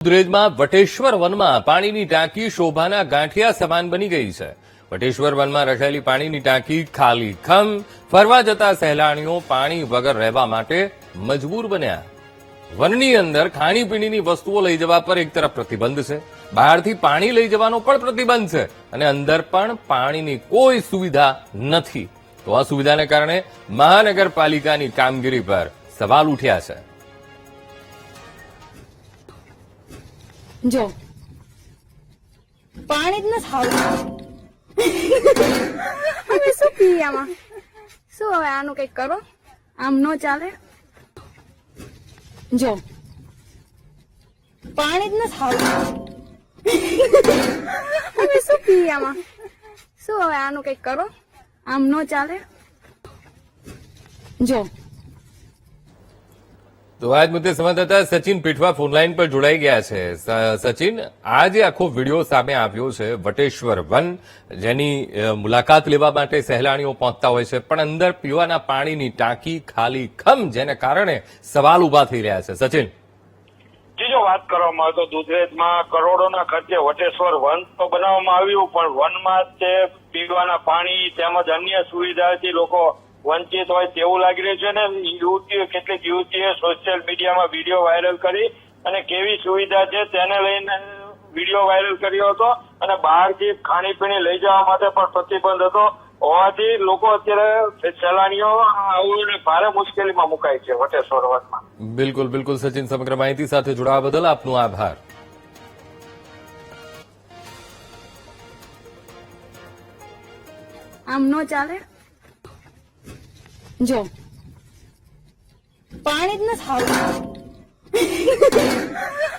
ગોદરેજમાં વટેશ્વર વનમાં પાણીની ટાંકી શોભાના ગાંઠિયા સમાન બની ગઈ છે. વટેશ્વર વનમાં રચાયેલી પાણીની ટાંકી ખાલી ખમ. ફરવા જતા સહેલાણીઓ પાણી વગર રહેવા માટે મજબૂર બન્યા. વનની અંદર ખાણીપીણીની વસ્તુઓ લઈ જવા પર એક તરફ પ્રતિબંધ છે, બહારથી પાણી લઈ જવાનો પણ પ્રતિબંધ છે અને અંદર પણ પાણીની કોઈ સુવિધા નથી. તો આ સુવિધાને કારણે મહાનગરપાલિકાની કામગીરી પર સવાલ ઉઠ્યા છે. જો પાણી જ નથી આવતું. હવે શું પીએ આમાં? શું હવે આનું કઈક કરો, આમ ન ચાલે. જો પાણી જ નથી આવતું. હવે શું પીએ આમાં? શું હવે આનું કઈક કરો, આમ ન ચાલે. જો તો આજ મુદ્દે સંવાદદાતા સચિન પીઠવા ફોનલાઈન પર જોડાઈ ગયા છે. સચિન, આ જે આખો વિડીયો સામે આવ્યો છે વટેશ્વર વન, જેની મુલાકાત લેવા માટે સહેલાણીઓ પહોંચતા હોય છે, પણ અંદર પીવાના પાણીની ટાંકી ખાલી ખમ, જેને કારણે સવાલ ઉભા થઈ રહ્યા છે. સચિન, જો વાત કરવામાં આવે તો દુધરેજમાં કરોડોના ખર્ચે વટેશ્વર વન તો બનાવવામાં આવ્યું, પણ વનમાં તે પીવાના પાણી તેમજ અન્ય સુવિધાથી લોકો વંચિત હોય તેવું લાગી રહ્યું છે. ને કેટલીક યુવતીએ સોશિયલ મીડિયામાં વિડીયો વાયરલ કરી અને કેવી સુવિધા છે તેને લઈને વિડીયો વાયરલ કર્યો હતો અને બહારથી ખાણીપીણી લઈ જવા માટે પણ પ્રતિબંધ હતો હોવાથી લોકો અત્યારે સહેલાણીઓ આવું ભારે મુશ્કેલીમાં મુકાય છે વટેશ્વર વનમાં. બિલકુલ બિલકુલ સચિન, સમગ્ર માહિતી સાથે જોડાવા બદલ આપનો આભાર. આમ ન ચાલે. જો પાણી જ નથી આવતું.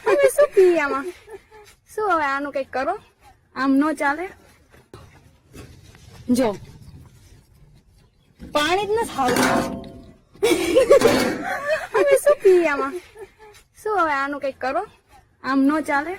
હવે શું પીએ આમાં? શું હવે આનું કઈક કરો, આમ ન ચાલે. જો પાણી જ નથી આવતું. હવે શું પીએ આમાં? શું હવે આનું કઈક કરો, આમ ન ચાલે.